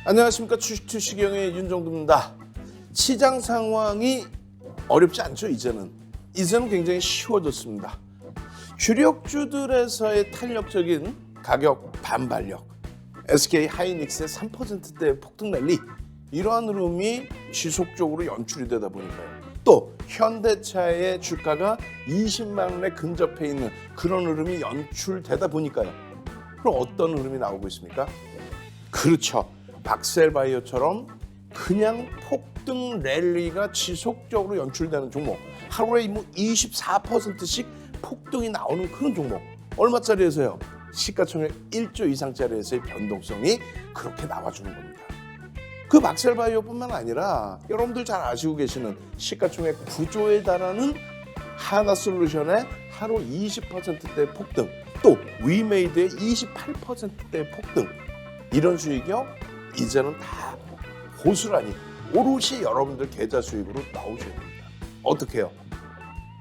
안녕하십니까. 주식투시경의 윤정두입니다. 시장 상황이 어렵지 않죠. 이제는 굉장히 쉬워졌습니다. 주력주들에서의 탄력적인 가격 반발력, SK 하이닉스의 3%대 폭등 랠리, 이러한 흐름이 지속적으로 연출이 되다 보니까요. 또 현대차의 주가가 20만 원에 근접해 있는 그런 흐름이 연출되다 보니까요. 그럼 어떤 흐름이 나오고 있습니까? 그렇죠. 박셀바이오처럼 그냥 폭등 랠리가 지속적으로 연출되는 종목, 하루에 24%씩 폭등이 나오는 그런 종목. 얼마짜리에서요? 시가총액 1조 이상짜리에서의 변동성이 그렇게 나와주는 겁니다. 그 박셀바이오뿐만 아니라 여러분들 잘 아시고 계시는 시가총액 9조에 달하는 하나솔루션의 하루 20%대 폭등, 또 위메이드의 28%대 폭등, 이런 수익이요 이제는 다 고스란히 오롯이 여러분들 계좌 수익으로 나오셔야 됩니다. 어떻게 해요?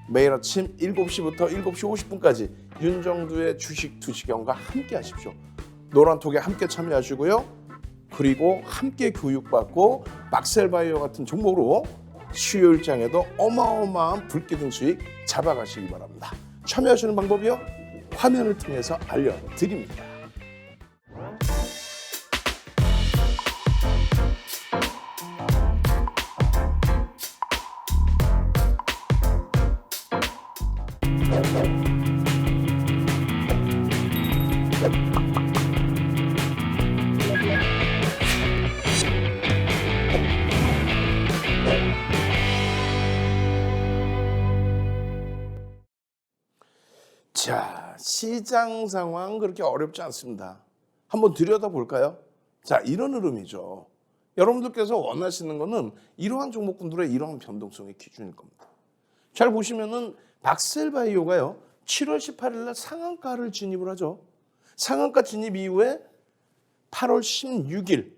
매일 아침 7시부터 7시 50분까지 윤정두의 주식 투시경과 함께 하십시오. 노란톡에 함께 참여하시고요. 그리고 함께 교육받고 박셀바이오 같은 종목으로 수요일장에도 어마어마한 불기둥 수익 잡아가시기 바랍니다. 참여하시는 방법이요? 화면을 통해서 알려드립니다. 자, 시장 상황 그렇게 어렵지 않습니다. 한번 들여다볼까요? 자, 이런 흐름이죠. 여러분들께서 원하시는 거는 이러한 종목군들의 이러한 변동성의 기준일 겁니다. 잘 보시면은 박셀바이오가요 7월 18일 날 상한가를 진입을 하죠. 상한가 진입 이후에 8월 16일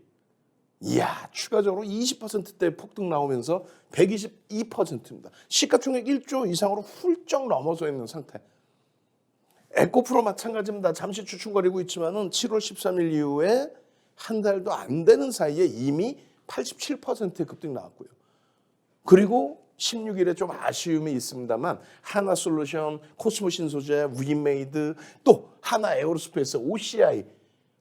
이야, 추가적으로 20%대 폭등 나오면서 122%입니다. 시가총액 1조 이상으로 훌쩍 넘어서 있는 상태. 에코프로 마찬가지입니다. 잠시 주춤거리고 있지만은 7월 13일 이후에 한 달도 안 되는 사이에 이미 87%의 급등이 나왔고요. 그리고 16일에 좀 아쉬움이 있습니다만 하나솔루션, 코스모신소재, 위메이드, 또 하나에어로스페이스, OCI,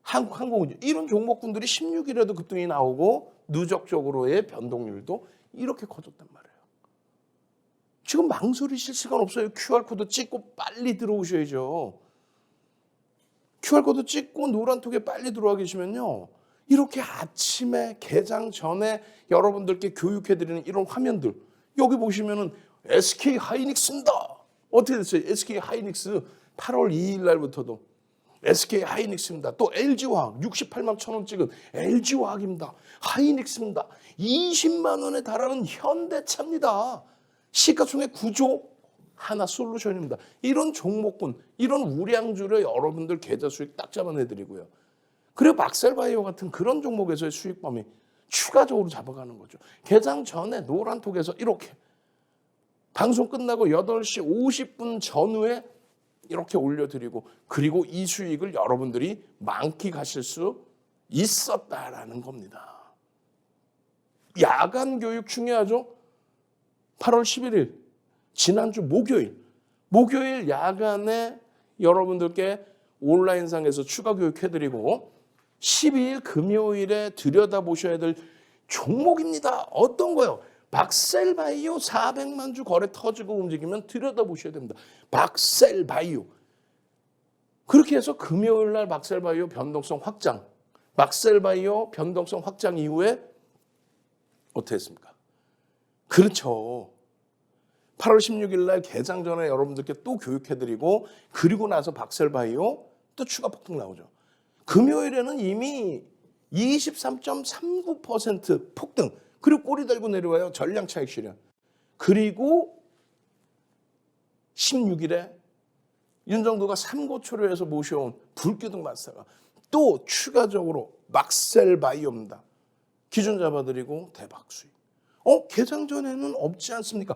한국항공운輸이런 종목군들이 16일에도 급등이 나오고 누적적으로의 변동률도 이렇게 커졌단 말이에요. 지금 망설이실 시간 없어요. QR코드 찍고 빨리 들어오셔야죠. QR코드 찍고 노란톡에 빨리 들어와 계시면요. 이렇게 아침에 개장 전에 여러분들께 교육해드리는 이런 화면들. 여기 보시면은 SK 하이닉스입니다. 어떻게 됐어요? SK 하이닉스 8월 2일 날부터도 SK 하이닉스입니다. 또 LG화학 68만 1,000원 찍은 LG화학입니다. 하이닉스입니다. 20만 원에 달하는 현대차입니다. 시가총액 9조 하나솔루션입니다. 이런 종목군, 이런 우량주를 여러분들 계좌 수익 딱 잡아내드리고요. 그리고 박셀바이오 같은 그런 종목에서의 수익 범위 추가적으로 잡아가는 거죠. 개장 전에 노란톡에서 이렇게 방송 끝나고 8시 50분 전후에 이렇게 올려드리고 그리고 이 수익을 여러분들이 만끽하실 수 있었다라는 겁니다. 야간 교육 중요하죠? 8월 11일 지난주 목요일 야간에 여러분들께 온라인상에서 추가 교육해드리고 12일 금요일에 들여다보셔야 될 종목입니다. 어떤 거요? 박셀바이오 400만 주 거래 터지고 움직이면 들여다보셔야 됩니다. 박셀바이오. 그렇게 해서 금요일 날 박셀바이오 변동성 확장, 박셀바이오 변동성 확장 이후에 어떻게 했습니까? 그렇죠. 8월 16일 날 개장 전에 여러분들께 또 교육해드리고 그리고 나서 박셀바이오 또 추가 폭등 나오죠. 금요일에는 이미 23.39% 폭등, 그리고 꼬리 달고 내려와요. 전량 차익 실현. 그리고 16일에 윤정두가 삼고초려에서 모셔온 불기둥 마스터가 또 추가적으로 박셀바이오입니다. 기준 잡아드리고 대박 수익. 개장 전에는 없지 않습니까?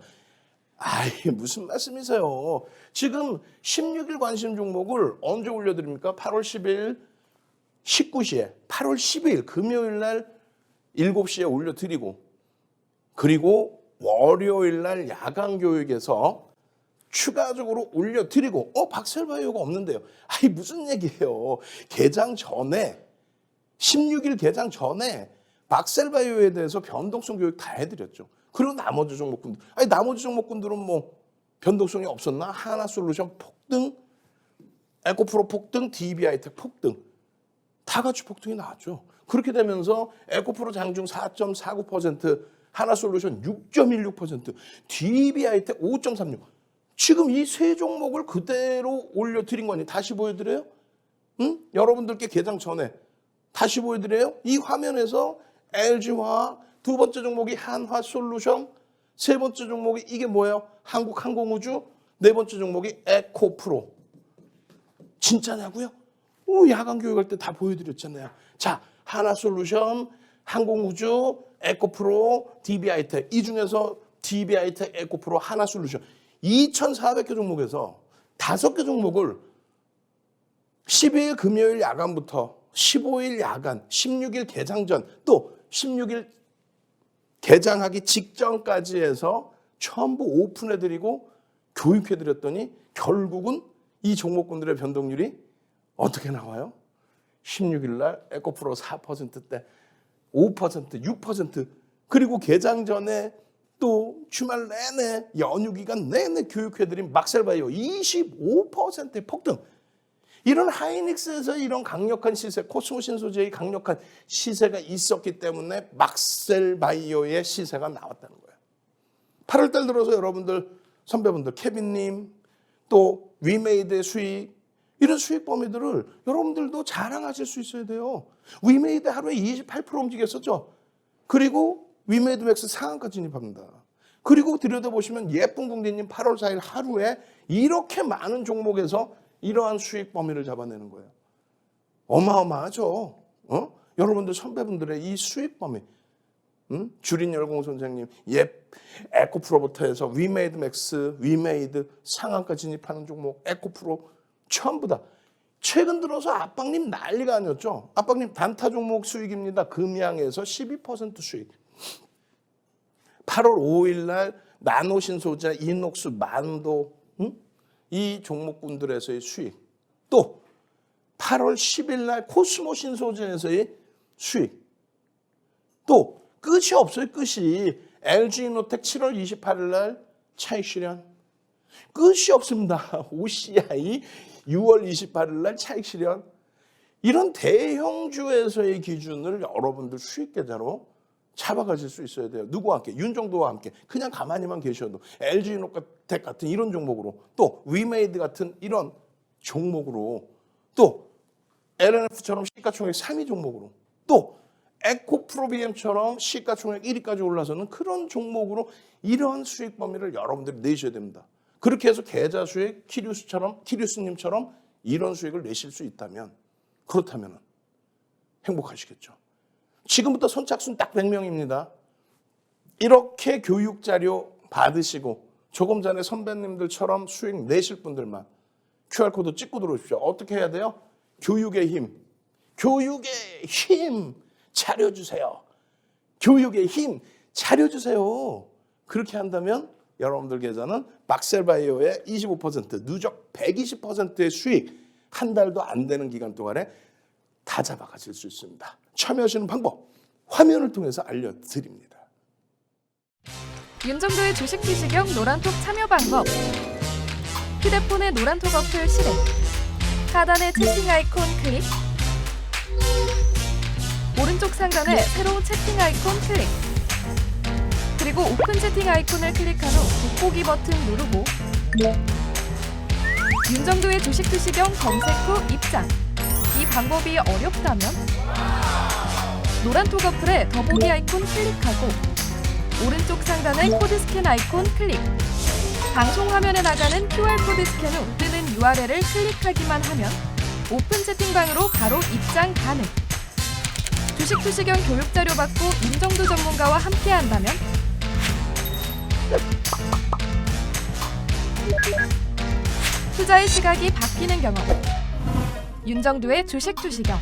아이, 무슨 말씀이세요? 지금 16일 관심 종목을 언제 올려드립니까? 8월 10일 19시에 8월 10일 금요일 날 7시에 올려드리고 그리고 월요일 날 야간 교육에서 추가적으로 올려드리고 박셀바이오가 없는데요. 아니 무슨 얘기예요. 개장 전에 16일 개장 전에 박셀바이오에 대해서 변동성 교육 다 해드렸죠. 그리고 나머지 종목군들 나머지 종목군들은 뭐 변동성이 없었나? 하나솔루션 폭등, 에코프로 폭등, DB하이텍 폭등 다 같이 폭등이 나왔죠. 그렇게 되면서 에코프로 장중 4.49%, 하나솔루션 6.16%, DB하이텍 5.36%. 지금 이 세 종목을 그대로 올려드린 거니 다시 보여드려요? 응? 여러분들께 개장 전에 다시 보여드려요? 이 화면에서 LG화학, 두 번째 종목이 한화솔루션, 세 번째 종목이 이게 뭐예요? 한국항공우주, 네 번째 종목이 에코프로. 진짜냐고요? 야간 교육할 때 다 보여드렸잖아요. 자, 하나솔루션, 항공우주, 에코프로, DB하이텍. 이 중에서 DB하이텍, 에코프로, 하나솔루션. 2,400개 종목에서 5개 종목을 12일 금요일 야간부터 15일 야간, 16일 개장 전, 또 16일 개장하기 직전까지 해서 전부 오픈해드리고 교육해드렸더니 결국은 이 종목군들의 변동률이 어떻게 나와요? 16일 날 에코프로 4%대, 5%, 6%, 그리고 개장 전에 또 주말 내내 연휴 기간 내내 교육해드린 막셀바이오 25%의 폭등. 이런 하이닉스에서 이런 강력한 시세, 코스모 신소재의 강력한 시세가 있었기 때문에 막셀바이오의 시세가 나왔다는 거예요. 8월달 들어서 여러분들 선배분들 케빈님 또 위메이드의 수익, 이런 수익 범위들을 여러분들도 자랑하실 수 있어야 돼요. 위메이드 하루에 28% 움직였었죠. 그리고 위메이드 맥스 상한가 진입합니다. 그리고 들여다보시면 예쁜 궁디님 8월 4일 하루에 이렇게 많은 종목에서 이러한 수익 범위를 잡아내는 거예요. 어마어마하죠. 여러분들 선배분들의 이 수익 범위. 주린열공 선생님, 에코프로부터 해서 위메이드 맥스, 위메이드 상한가 진입하는 종목, 에코프로 전부 다. 최근 들어서 압박님 난리가 아니었죠. 압박님 단타 종목 수익입니다. 금양에서 12% 수익. 8월 5일 날 나노신소재, 이녹스, 만도 이 종목군들에서의 수익. 또 8월 10일 날 코스모 신소재에서의 수익. 또 끝이 없어요. 끝이. LG이노텍 7월 28일 날 차익 실현. 끝이 없습니다. OCI 6월 28일 날 차익 실현. 이런 대형주에서의 기준을 여러분들 수익 계좌로 잡아가실 수 있어야 돼요. 누구와 함께? 윤정도와 함께. 그냥 가만히만 계셔도 LG이노텍 같은 이런 종목으로, 또 위메이드 같은 이런 종목으로, 또 LNF처럼 시가총액 3위 종목으로, 또 에코프로비엠처럼 시가총액 1위까지 올라서는 그런 종목으로 이러한 수익 범위를 여러분들이 내셔야 됩니다. 그렇게 해서 계좌 수익, 키류스님처럼 이런 수익을 내실 수 있다면, 그렇다면 행복하시겠죠. 지금부터 선착순 딱 100명입니다. 이렇게 교육 자료 받으시고 조금 전에 선배님들처럼 수익 내실 분들만 QR코드 찍고 들어오십시오. 어떻게 해야 돼요? 교육의 힘. 교육의 힘 차려주세요. 교육의 힘 차려주세요. 그렇게 한다면 여러분들 계좌는 막셀바이오의 25%, 누적 120%의 수익 한 달도 안 되는 기간 동안에 다 잡아가실 수 있습니다. 참여하시는 방법 화면을 통해서 알려드립니다. 윤정도의 주식 지식형 노란톡 참여 방법. 휴대폰의 노란톡 어플 실행. 하단의 채팅 아이콘 클릭. 오른쪽 상단에 새로운 채팅 아이콘 클릭. 그리고 오픈 채팅 아이콘을 클릭한 후 돋보기 버튼 누르고 윤정도의 주식 지식형 검색 후 입장. 이 방법이 어렵다면 노란톡 어플에 더보기 아이콘 클릭하고 오른쪽 상단의 코드 스캔 아이콘 클릭. 방송 화면에 나가는 QR코드 스캔 후 뜨는 URL을 클릭하기만 하면 오픈 채팅방으로 바로 입장 가능. 주식 투시경 교육 자료 받고 윤정도 전문가와 함께 한다면 투자의 시각이 바뀌는 경험. 윤정도의 주식 투시경.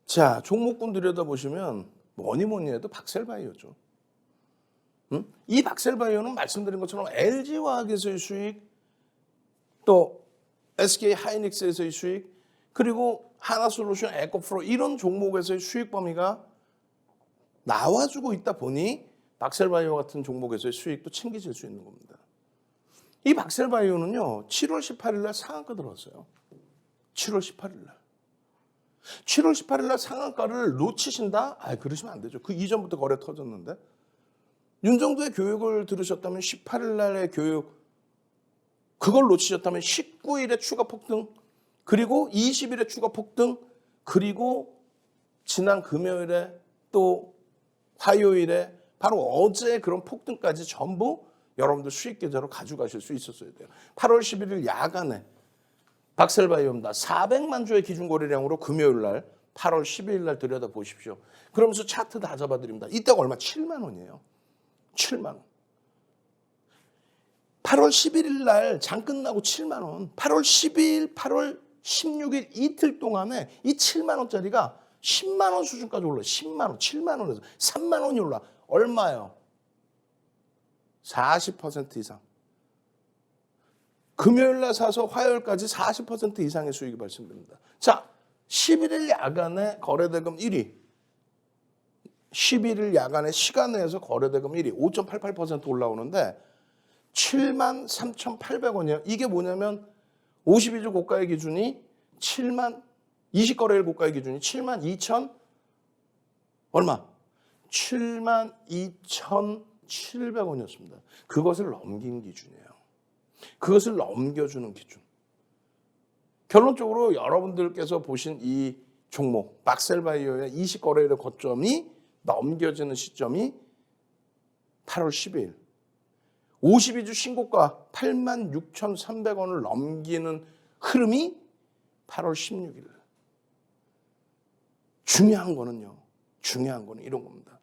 자, 종목군 들여다보시면 뭐니 해도 박셀바이오죠. 이 박셀바이오는 말씀드린 것처럼 LG화학에서의 수익, 또 SK 하이닉스에서의 수익, 그리고 하나솔루션, 에코프로 이런 종목에서의 수익 범위가 나와주고 있다 보니 박셀바이오 같은 종목에서의 수익도 챙기실 수 있는 겁니다. 이 박셀바이오는요, 7월 18일 날 상한가 들어왔어요. 7월 18일 날. 7월 18일 날 상한가를 놓치신다? 그러시면 안 되죠. 그 이전부터 거래 터졌는데. 윤 정도의 교육을 들으셨다면 18일 날의 교육, 그걸 놓치셨다면 19일에 추가 폭등, 그리고 20일에 추가 폭등, 그리고 지난 금요일에 또 화요일에 바로 어제 그런 폭등까지 전부 여러분들 수익 계좌로 가져가실 수 있었어야 돼요. 8월 11일 야간에 박셀바이오입니다. 400만 주의 기준 거래량으로 금요일 날 8월 12일 날 들여다보십시오. 그러면서 차트 다 잡아드립니다. 이때가 얼마? 7만 원이에요. 7만 원. 8월 11일 날 장 끝나고 7만 원. 8월 12일, 8월 16일 이틀 동안에 이 7만 원짜리가 10만 원 수준까지 올라요. 10만 원, 7만 원에서 3만 원이 올라. 얼마요? 40% 이상. 금요일 날 사서 화요일까지 40% 이상의 수익이 발생됩니다. 자, 11일 야간에 거래대금 1위. 11일 야간에 시간 내에서 거래대금 1위. 5.88% 올라오는데 73,800원이에요. 이게 뭐냐면 52주 고가의 기준이 20거래일 고가의 기준이 72,000 얼마? 72,700원이었습니다. 그것을 넘긴 기준이에요. 그것을 넘겨주는 기준. 결론적으로 여러분들께서 보신 이 종목 박셀바이오의 20거래일의 고점이 넘겨지는 시점이 8월 12일. 52주 신고가 86,300원을 넘기는 흐름이 8월 16일. 중요한 거는 이런 겁니다.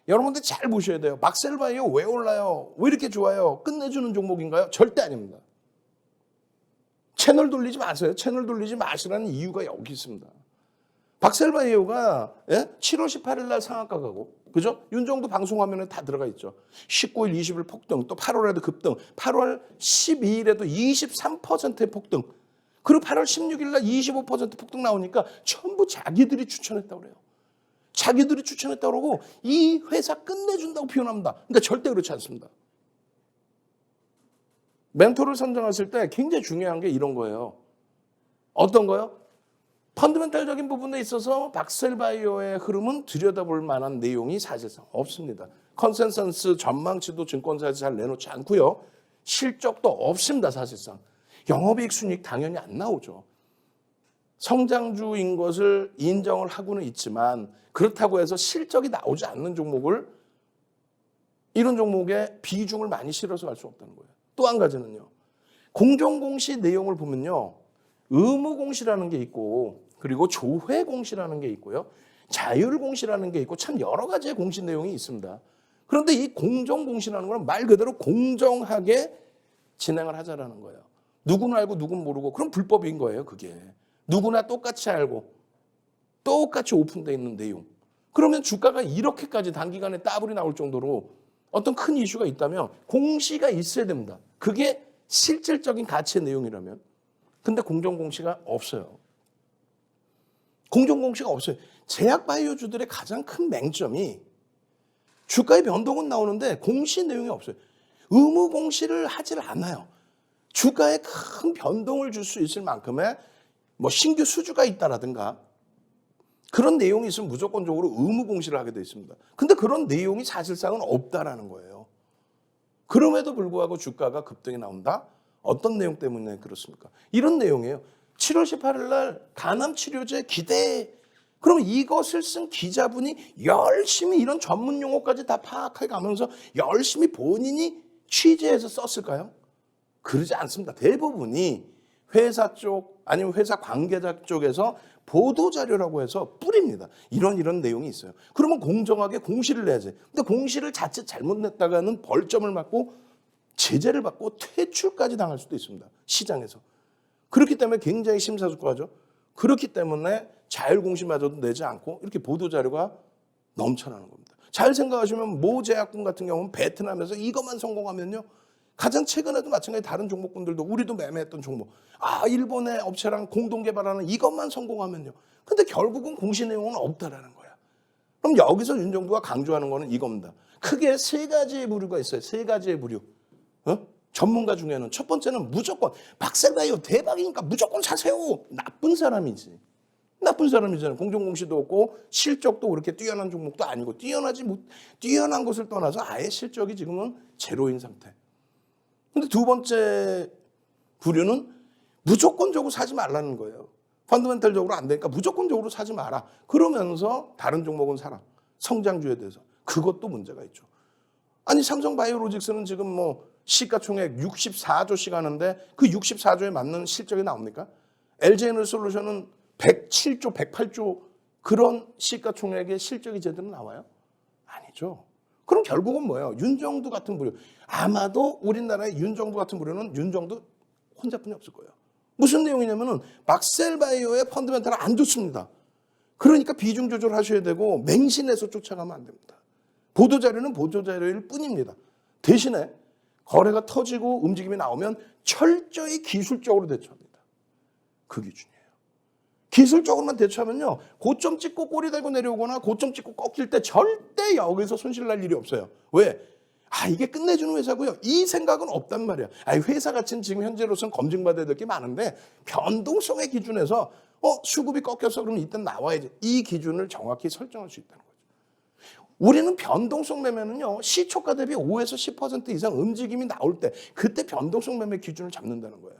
여러분들 잘 보셔야 돼요. 박셀바이오 왜 올라요? 왜 이렇게 좋아요? 끝내주는 종목인가요? 절대 아닙니다. 채널 돌리지 마세요. 채널 돌리지 마시라는 이유가 여기 있습니다. 박셀바이오가 7월 18일 날 상한가 가고, 그죠? 윤정도 방송 화면에 다 들어가 있죠. 19일, 20일 폭등, 또 8월에도 급등, 8월 12일에도 23%의 폭등, 그리고 8월 16일 날 25% 폭등 나오니까 전부 자기들이 추천했다고 그래요. 자기들이 추천했다고 그러고 이 회사 끝내준다고 표현합니다. 근데 절대 그렇지 않습니다. 멘토를 선정했을 때 굉장히 중요한 게 이런 거예요. 어떤 거요? 펀더멘탈적인 부분에 있어서 박셀바이오의 흐름은 들여다볼 만한 내용이 사실상 없습니다. 컨센서스 전망치도 증권사에서 잘 내놓지 않고요. 실적도 없습니다. 사실상. 영업이익 순이익 당연히 안 나오죠. 성장주인 것을 인정을 하고는 있지만 그렇다고 해서 실적이 나오지 않는 종목을 이런 종목에 비중을 많이 실어서 갈 수 없다는 거예요. 또 한 가지는요. 공정공시 내용을 보면요. 의무공시라는 게 있고 그리고 조회공시라는 게 있고요. 자율공시라는 게 있고 참 여러 가지의 공시 내용이 있습니다. 그런데 이 공정공시라는 건 말 그대로 공정하게 진행을 하자라는 거예요. 누구는 알고 누구는 모르고 그럼 불법인 거예요. 그게. 누구나 똑같이 알고 똑같이 오픈되어 있는 내용. 그러면 주가가 이렇게까지 단기간에 따블이 나올 정도로 어떤 큰 이슈가 있다면 공시가 있어야 됩니다. 그게 실질적인 가치의 내용이라면. 근데 공정공시가 없어요. 공정공시가 없어요. 제약바이오주들의 가장 큰 맹점이 주가의 변동은 나오는데 공시 내용이 없어요. 의무공시를 하질 않아요. 주가에 큰 변동을 줄 수 있을 만큼의 신규 수주가 있다라든가 그런 내용이 있으면 무조건적으로 의무공시를 하게 되어 있습니다. 근데 그런 내용이 사실상은 없다라는 거예요. 그럼에도 불구하고 주가가 급등이 나온다? 어떤 내용 때문에 그렇습니까? 이런 내용이에요. 7월 18일 날 간암치료제 기대. 그러면 이것을 쓴 기자분이 열심히 이런 전문 용어까지 다 파악해 가면서 열심히 본인이 취재해서 썼을까요? 그러지 않습니다. 대부분이 회사 쪽 아니면 회사 관계자 쪽에서 보도자료라고 해서 뿌립니다. 이런 내용이 있어요. 그러면 공정하게 공시를 내야지. 근데 공시를 자칫 잘못 냈다가는 벌점을 맞고 제재를 받고 퇴출까지 당할 수도 있습니다. 시장에서. 그렇기 때문에 굉장히 심사숙고하죠. 그렇기 때문에 자율공시마저도 내지 않고 이렇게 보도자료가 넘쳐나는 겁니다. 잘 생각하시면 모 제약군 같은 경우는 베트남에서 이것만 성공하면요. 가장 최근에도 마찬가지 다른 종목군들도 우리도 매매했던 종목. 일본의 업체랑 공동 개발하는 이것만 성공하면요. 근데 결국은 공시 내용은 없다라는 거야. 그럼 여기서 윤정두가 강조하는 거는 이겁니다. 크게 세 가지의 부류가 있어요. 세 가지의 부류. 전문가 중에는 첫 번째는 무조건 박셀바이오 대박이니까 무조건 사세요. 나쁜 사람이지. 나쁜 사람이잖아요. 공정공시도 없고 실적도 그렇게 뛰어난 종목도 아니고 뛰어난 것을 떠나서 아예 실적이 지금은 제로인 상태. 근데 두 번째 부류는 무조건적으로 사지 말라는 거예요. 펀더멘털적으로 안 되니까 무조건적으로 사지 마라. 그러면서 다른 종목은 사라. 성장주에 대해서. 그것도 문제가 있죠. 아니 삼성바이오로직스는 지금 뭐 시가총액 64조씩 하는데 그 64조에 맞는 실적이 나옵니까? LG에너지솔루션은 107조, 108조 그런 시가총액의 실적이 제대로 나와요? 아니죠. 그럼 결국은 뭐예요? 윤정두 같은 부류. 아마도 우리나라의 윤정두 같은 부류는 윤정두 혼자뿐이 없을 거예요. 무슨 내용이냐면은 막셀바이오의 펀드멘탈은 안 좋습니다. 그러니까 비중 조절하셔야 되고 맹신해서 쫓아가면 안 됩니다. 보도자료는 보도자료일 뿐입니다. 대신에 거래가 터지고 움직임이 나오면 철저히 기술적으로 대처합니다. 그 기준이에요. 기술적으로만 대처하면요. 고점 찍고 꼬리 달고 내려오거나 고점 찍고 꺾일 때 절대 여기서 손실 날 일이 없어요. 왜? 이게 끝내주는 회사고요. 이 생각은 없단 말이야. 회사 가치는 지금 현재로서는 검증받아야 될 게 많은데 변동성의 기준에서 수급이 꺾였어 그러면 이때 나와야지. 이 기준을 정확히 설정할 수 있다는 거죠. 우리는 변동성 매매는요. 시초가 대비 5에서 10% 이상 움직임이 나올 때 그때 변동성 매매 기준을 잡는다는 거예요.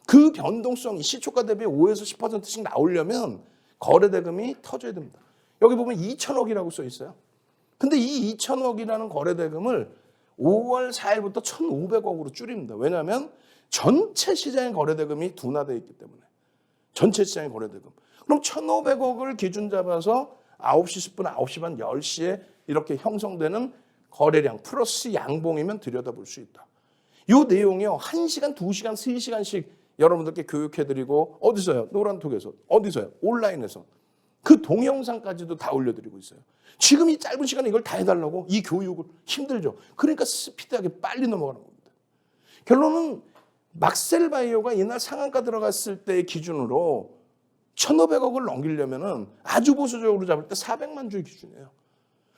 그 변동성이 시초가 대비 5에서 10%씩 나오려면 거래대금이 터져야 됩니다. 여기 보면 2천억이라고 써 있어요. 근데 이 2천억이라는 거래대금을 5월 4일부터 1,500억으로 줄입니다. 왜냐하면 전체 시장의 거래대금이 둔화되어 있기 때문에. 전체 시장의 거래대금. 그럼 1,500억을 기준 잡아서 9시 10분, 9시 반, 10시에 이렇게 형성되는 거래량 플러스 양봉이면 들여다볼 수 있다. 이 내용이요. 1시간, 2시간, 3시간씩 여러분들께 교육해드리고 어디서요? 노란톡에서. 어디서요? 온라인에서. 그 동영상까지도 다 올려드리고 있어요. 지금 이 짧은 시간에 이걸 다 해달라고? 이 교육을 힘들죠. 그러니까 스피드하게 빨리 넘어가는 겁니다. 결론은 막셀바이오가 이날 상한가 들어갔을 때의 기준으로 1,500억을 넘기려면 아주 보수적으로 잡을 때 400만 주의 기준이에요.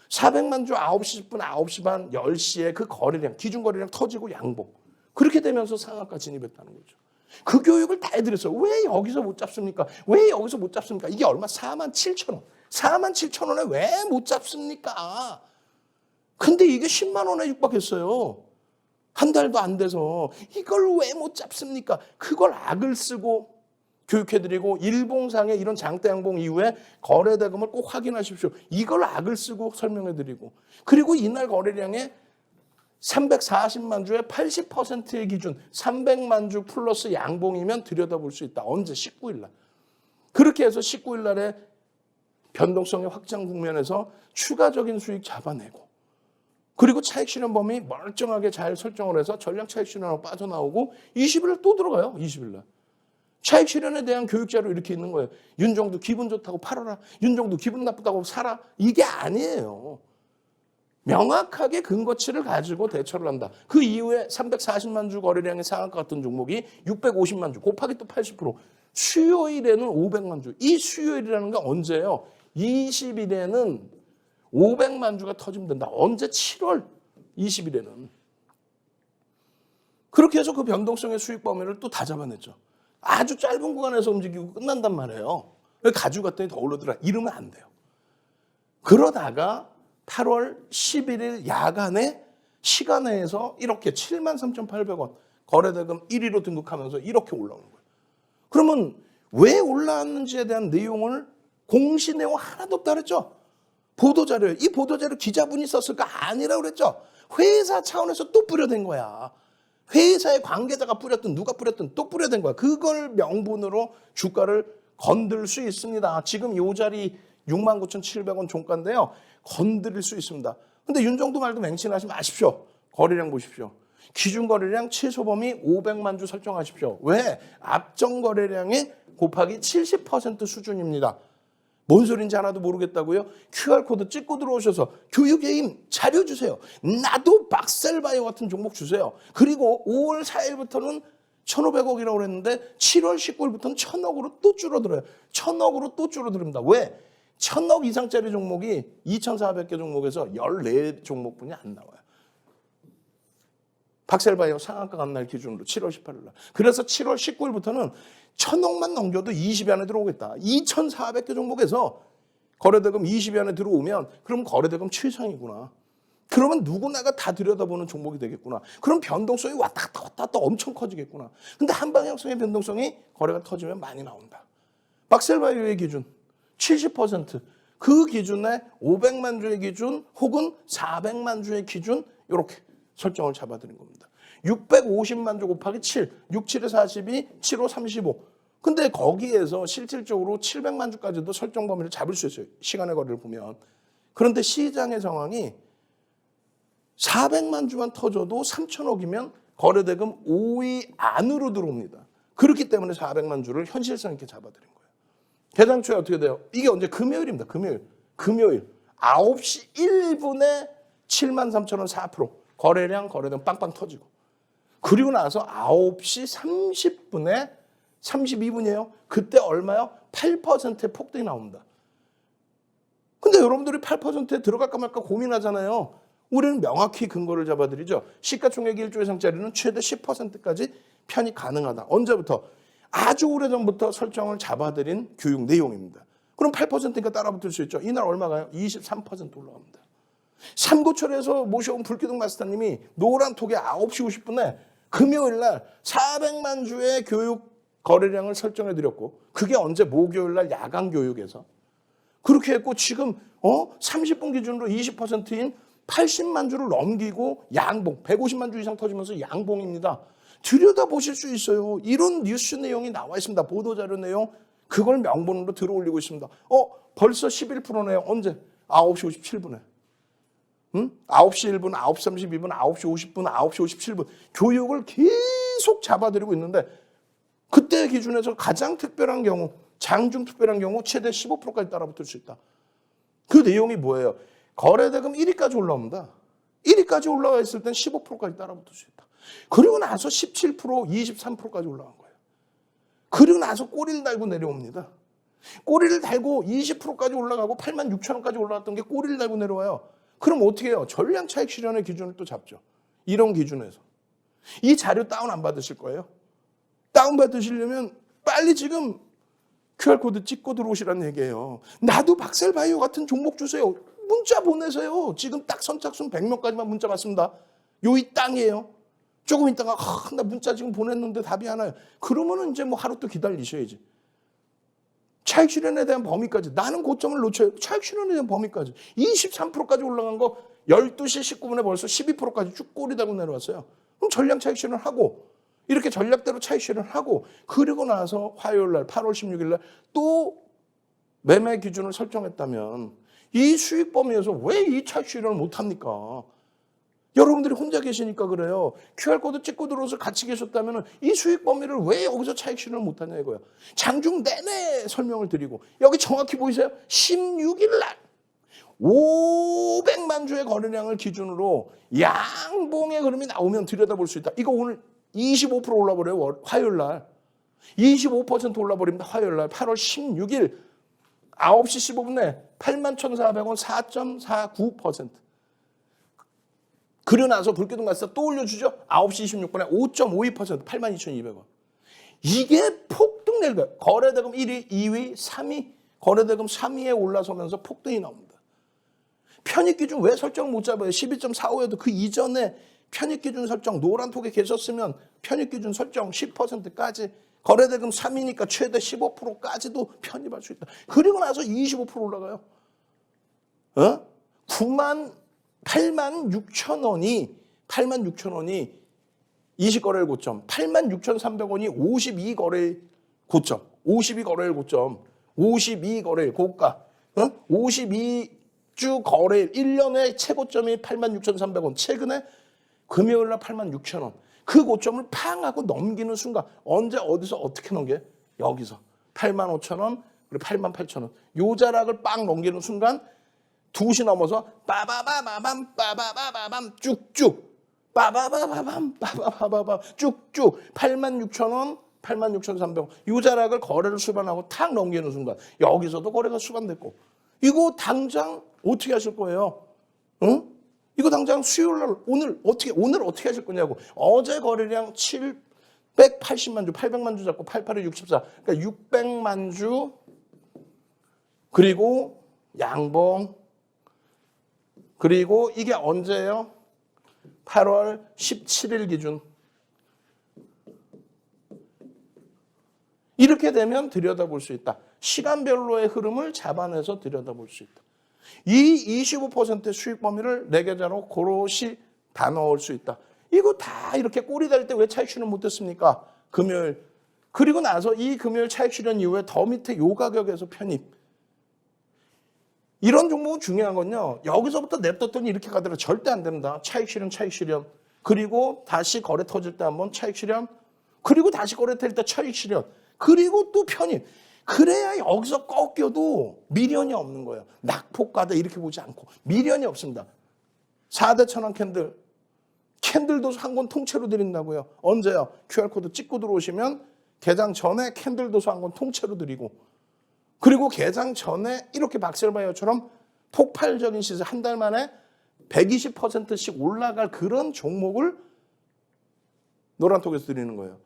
400만 주 9시 10분, 9시 반, 10시에 그 거래량, 기준 거래량 터지고 양봉. 그렇게 되면서 상한가 진입했다는 거죠. 그 교육을 다 해드렸어요. 왜 여기서 못 잡습니까? 왜 여기서 못 잡습니까? 이게 얼마? 47,000원. 47,000원에 왜 못 잡습니까? 근데 이게 10만 원에 육박했어요. 한 달도 안 돼서. 이걸 왜 못 잡습니까? 그걸 악을 쓰고 교육해드리고 일봉상의 이런 장대 양봉 이후에 거래대금을 꼭 확인하십시오. 이걸 악을 쓰고 설명해드리고 그리고 이날 거래량의 340만 주의 80%의 기준 300만 주 플러스 양봉이면 들여다볼 수 있다. 언제? 19일 날. 그렇게 해서 19일 날에 변동성의 확장 국면에서 추가적인 수익 잡아내고 그리고 차익 실현 범위 멀쩡하게 잘 설정을 해서 전량 차익 실현하고 빠져나오고 20일 날 또 들어가요. 20일 날. 차익 실현에 대한 교육자료 이렇게 있는 거예요. 윤정두 기분 좋다고 팔아라. 윤정두 기분 나쁘다고 사라. 이게 아니에요. 명확하게 근거치를 가지고 대처를 한다. 그 이후에 340만 주 거래량의 상한가 같은 종목이 650만 주 곱하기 또 80%. 수요일에는 500만 주. 이 수요일이라는 게 언제예요? 20일에는 500만 주가 터지면 된다. 언제? 7월 20일에는. 그렇게 해서 그 변동성의 수익 범위를 또 다 잡아냈죠. 아주 짧은 구간에서 움직이고 끝난단 말이에요. 가지고 갔더니 더 올라들어. 이러면 안 돼요. 그러다가 8월 11일 야간에 시간에서 이렇게 73,800원 거래대금 1위로 등극하면서 이렇게 올라오는 거예요. 그러면 왜 올라왔는지에 대한 내용을 공시 내용 하나도 없다 그랬죠. 보도자료에. 이 보도자료 기자분이 썼을까? 아니라고 그랬죠. 회사 차원에서 또 뿌려댄 거야. 회사의 관계자가 뿌렸든 누가 뿌렸든 또 뿌려댄 거야. 그걸 명분으로 주가를 건들 수 있습니다. 지금 이 자리 69,700원 종가인데요. 건드릴 수 있습니다. 근데 윤정두 말도 맹신하지 마십시오. 거래량 보십시오. 기준 거래량 최소 범위 500만 주 설정하십시오. 왜? 앞전 거래량의 곱하기 70% 수준입니다. 뭔 소린지 하나도 모르겠다고요? QR코드 찍고 들어오셔서 교육의 힘 자료 주세요. 나도 박셀바이오 같은 종목 주세요. 그리고 5월 4일부터는 1,500억이라고 그랬는데 7월 19일부터는 1,000억으로 또 줄어들어요. 1,000억으로 또 줄어듭니다. 왜? 1,000억 이상짜리 종목이 2,400개 종목에서 14 종목뿐이 안 나와요. 박셀바이오 상한가 간 날 기준으로 7월 18일 날. 그래서 7월 19일부터는 1,000억만 넘겨도 20위 안에 들어오겠다. 2,400개 종목에서 거래대금 20위 안에 들어오면 그럼 거래대금 최상이구나. 그러면 누구나가 다 들여다보는 종목이 되겠구나. 그럼 변동성이 왔다 갔다 엄청 커지겠구나. 근데 한방향성의 변동성이 거래가 터지면 많이 나온다. 박셀바이오의 기준 70%. 그 기준에 500만 주의 기준 혹은 400만 주의 기준 이렇게 설정을 잡아드린 겁니다. 650만 주 곱하기 7, 6, 7에 42, 7, 5, 35. 근데 거기에서 실질적으로 700만 주까지도 설정 범위를 잡을 수 있어요. 시간의 거리를 보면. 그런데 시장의 상황이 400만 주만 터져도 3천억이면 거래대금 5위 안으로 들어옵니다. 그렇기 때문에 400만 주를 현실성 있게 잡아드린 거예요. 개장초에 어떻게 돼요? 이게 언제? 금요일입니다. 금요일 9시 1분에 73,000원 4%. 거래량, 거래대금 빵빵 터지고. 그리고 나서 9시 30분에 32분이에요. 그때 얼마요? 8%의 폭등이 나옵니다. 근데 여러분들이 8%에 들어갈까 말까 고민하잖아요. 우리는 명확히 근거를 잡아드리죠. 시가총액 1조 이상짜리는 최대 10%까지 편입 가능하다. 언제부터? 아주 오래전부터 설정을 잡아드린 교육 내용입니다. 그럼 8%니까 따라붙을 수 있죠. 이날 얼마가요? 23% 올라갑니다. 삼고철에서 모셔온 불기둥 마스터님이 노란 톡에 9시 50분에 금요일날 400만 주의 교육 거래량을 설정해드렸고 그게 언제? 목요일날 야간 교육에서 그렇게 했고 지금 30분 기준으로 20%인 80만 주를 넘기고 양봉 150만 주 이상 터지면서 양봉입니다. 들여다보실 수 있어요. 이런 뉴스 내용이 나와 있습니다. 보도자료 내용 그걸 명분으로 들어올리고 있습니다. 벌써 11%네요. 언제? 9시 57분에. 9시 1분, 9시 32분, 9시 50분, 9시 57분 교육을 계속 잡아드리고 있는데 그때 기준에서 가장 특별한 경우, 장중 특별한 경우 최대 15%까지 따라붙을 수 있다. 그 내용이 뭐예요? 거래대금 1위까지 올라옵니다. 1위까지 올라가 있을 땐 15%까지 따라붙을 수 있다. 그리고 나서 17%, 23%까지 올라간 거예요. 그리고 나서 꼬리를 달고 내려옵니다. 꼬리를 달고 20%까지 올라가고 86,000원까지 올라갔던 게 꼬리를 달고 내려와요. 그럼 어떻게 해요? 전량 차익 실현의 기준을 또 잡죠. 이런 기준에서. 이 자료 다운 안 받으실 거예요. 다운 받으시려면 빨리 지금 QR코드 찍고 들어오시라는 얘기예요. 나도 박셀바이오 같은 종목 주세요. 문자 보내세요. 지금 딱 선착순 100명까지만 문자 받습니다. 요 이 땅이에요. 조금 있다가 나 문자 지금 보냈는데 답이 안 와요. 그러면은 이제 뭐 하루 또 기다리셔야지. 차익 실현에 대한 범위까지 나는 고점을 놓쳐요. 차익 실현에 대한 범위까지 23%까지 올라간 거 12시 19분에 벌써 12%까지 쭉 꼬리 달고 내려왔어요. 그럼 전량 차익 실현을 하고 이렇게 전략대로 차익 실현을 하고 그리고 나서 화요일 날 8월 16일 날 또 매매 기준을 설정했다면 이 수익 범위에서 왜 이 차익 실현을 못 합니까? 여러분들이 혼자 계시니까 그래요. QR코드 찍고 들어와서 같이 계셨다면 이 수익 범위를 왜 여기서 차익 실현을 못하냐 이거예요. 장중 내내 설명을 드리고 여기 정확히 보이세요? 16일 날 500만 주의 거래량을 기준으로 양봉의 흐름이 나오면 들여다볼 수 있다. 이거 오늘 25% 올라버려요. 화요일 날. 25% 올라버립니다. 화요일 날 8월 16일 9시 15분에 81,400원 4.49%. 그리고 나서 불기둥 마스터 또 올려주죠. 9시 26분에 5.52% 82,200원. 이게 폭등 낼 거예요. 거래대금 1위, 2위, 3위. 거래대금 3위에 올라서면서 폭등이 나옵니다. 편입기준 왜 설정을 못 잡아요? 12.45에도 그 이전에 편입기준 설정 노란톡에 계셨으면 편입기준 설정 10%까지 거래대금 3위니까 최대 15%까지도 편입할 수 있다. 그리고 나서 25% 올라가요. 86,000원이 20거래일 고점, 86,300원이 52거래일 고점, 52거래일 고점, 52거래일 고가, 52주 거래일 1년의 최고점이 86,300원, 최근에 금요일날 86,000원. 그 고점을 팡 하고 넘기는 순간 언제 어디서 어떻게 넘겨요? 여기서 85,000원, 그리고 88,000원. 요 자락을 빵 넘기는 순간 2시 넘어서 빠바바바밤 빠바바바밤 쭉쭉 빠바바바밤 빠바바바밤 쭉쭉 86,000원 86,300원. 요 자락을 거래를 수반하고 탁 넘기는 순간 여기서도 거래가 수반됐고 이거 당장 어떻게 하실 거예요? 응? 이거 당장 수요일 날 오늘 어떻게 하실 거냐고. 어제 거래량 780만 주, 800만 주 잡고 88에 64. 그러니까 600만 주 그리고 양봉 그리고 이게 언제예요? 8월 17일 기준. 이렇게 되면 들여다볼 수 있다. 시간별로의 흐름을 잡아내서 들여다볼 수 있다. 이 25%의 수익 범위를 내 계좌로 고로시 다 넣을 수 있다. 이거 다 이렇게 꼴이 될 때 왜 차익 실현 못했습니까? 금요일. 그리고 나서 이 금요일 차익 실현 이후에 더 밑에 요 가격에서 편입. 이런 종목은 중요한 건요. 여기서부터 냅뒀더니 이렇게 가더라도 절대 안 됩니다. 차익 실현, 차익 실현. 그리고 다시 거래 터질 때 한번 차익 실현. 그리고 다시 거래 터질 때 차익 실현. 그리고 또 편입. 그래야 여기서 꺾여도 미련이 없는 거예요. 낙폭가다 이렇게 보지 않고 미련이 없습니다. 4대 천원 캔들도 한 권 통째로 드린다고요. 언제요? QR코드 찍고 들어오시면 개장 전에 캔들 도서 한 권 통째로 드리고 그리고 개장 전에 이렇게 박셀바이오처럼 폭발적인 시세 한 달 만에 120%씩 올라갈 그런 종목을 노란톡에서 드리는 거예요.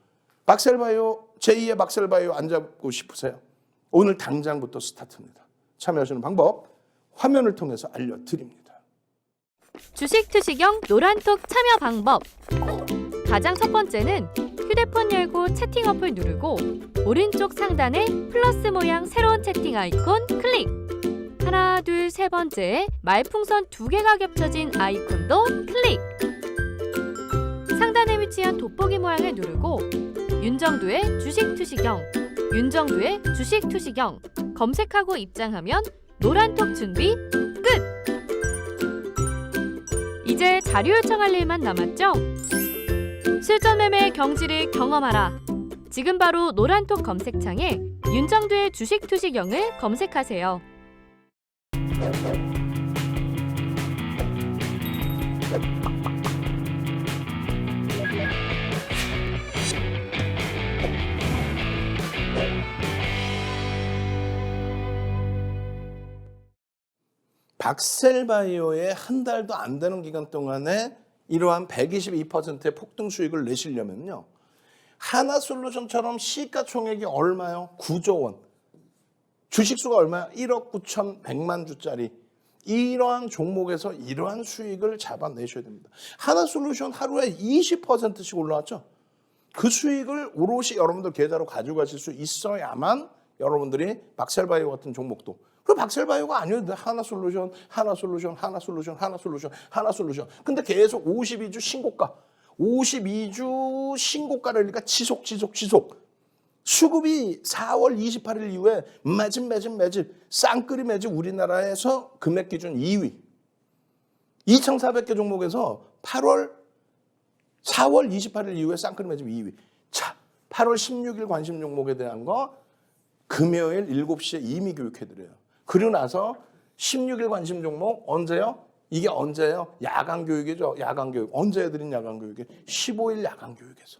박셀바이오, 제2의 박셀바이오 안 잡고 싶으세요? 오늘 당장부터 스타트입니다. 참여하시는 방법 화면을 통해서 알려드립니다. 주식 투시경 노란톡 참여 방법. 가장 첫 번째는 휴대폰 열고 채팅 어플 누르고 오른쪽 상단에 플러스 모양 새로운 채팅 아이콘 클릭. 하나, 둘, 세 번째 말풍선 2개가 겹쳐진 아이콘도 클릭. 상단에 위치한 돋보기 모양을 누르고 윤정두의 주식 투시경, 윤정두의 주식 투시경 검색하고 입장하면 노란톡 준비 끝! 이제 자료 요청할 일만 남았죠? 실전 매매 경지를 경험하라. 지금 바로 노란톡 검색창에 윤정두의 주식 투시경을 검색하세요. 박셀바이오의 한 달도 안 되는 기간 동안에 이러한 122%의 폭등 수익을 내시려면요. 하나솔루션처럼 시가총액이 얼마요? 9조 원. 주식수가 얼마야? 1억 9,100만 주짜리. 이러한 종목에서 이러한 수익을 잡아내셔야 됩니다. 하나솔루션 하루에 20%씩 올라왔죠. 그 수익을 오롯이 여러분들 계좌로 가져가실 수 있어야만 여러분들이 박셀바이오 같은 종목도 그 박셀바이오가 아니어도 하나솔루션. 근데 계속 52주 신고가. 52주 신고가라니까 지속. 수급이 4월 28일 이후에 매집 쌍끌이 매집 우리나라에서 금액 기준 2위. 2,400개 종목에서 4월 28일 이후에 쌍끌이 매집 2위. 자, 8월 16일 관심 종목에 대한 거 금요일 7시에 이미 교육해드려요. 그리고 나서 16일 관심 종목 언제요? 이게 언제예요? 야간 교육이죠. 야간 교육. 언제 해드린 야간 교육이? 15일 야간 교육에서.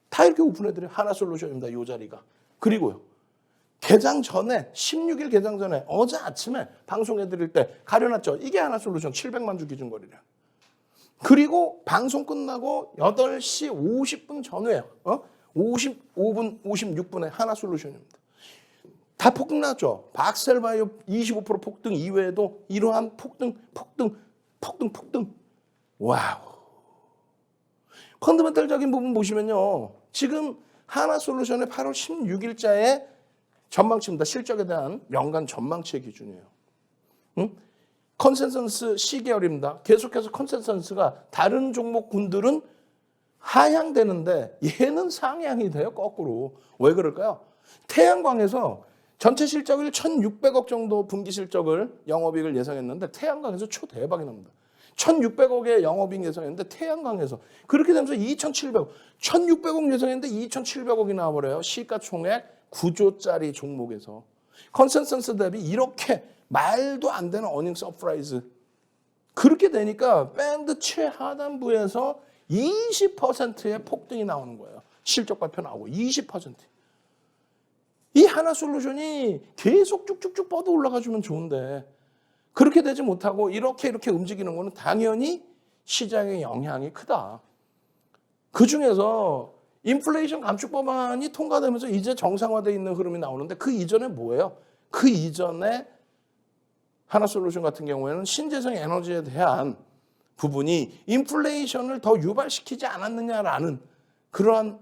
다 이렇게 오픈해드려요. 하나솔루션입니다. 이 자리가. 그리고요. 개장 전에 16일 개장 전에 어제 아침에 방송해드릴 때 가려놨죠. 이게 하나솔루션 700만 주 기준 거래량. 그리고 방송 끝나고 8시 50분 전후에요. 55분, 56분에 하나솔루션입니다. 다 폭등 났죠. 박셀바이오 25% 폭등 이외에도 이러한 폭등. 와우. 펀더멘탈적인 부분 보시면요. 지금 하나솔루션의 8월 16일자의 전망치입니다. 실적에 대한 연간 전망치의 기준이에요. 컨센서스 C계열입니다. 계속해서 컨센서스가 다른 종목군들은 하향되는데 얘는 상향이 돼요. 거꾸로. 왜 그럴까요? 태양광에서 전체 실적을 1,600억 정도 분기 실적을 영업이익을 예상했는데 태양광에서 초대박이 납니다. 1,600억의 영업이익 예상했는데 태양광에서 그렇게 되면서 2,700억, 1,600억 예상했는데 2,700억이 나와버려요. 시가총액 9조짜리 종목에서. 컨센서스 대비 이렇게 말도 안 되는 어닝 서프라이즈. 그렇게 되니까 밴드 최하단부에서 20%의 폭등이 나오는 거예요. 실적 발표 나오고 20%. 이 하나솔루션이 계속 쭉쭉쭉 뻗어 올라가주면 좋은데 그렇게 되지 못하고 이렇게 움직이는 거는 당연히 시장의 영향이 크다. 그중에서 인플레이션 감축 법안이 통과되면서 이제 정상화되어 있는 흐름이 나오는데 그 이전에 뭐예요? 그 이전에 하나솔루션 같은 경우에는 신재생 에너지에 대한 부분이 인플레이션을 더 유발시키지 않았느냐라는 그러한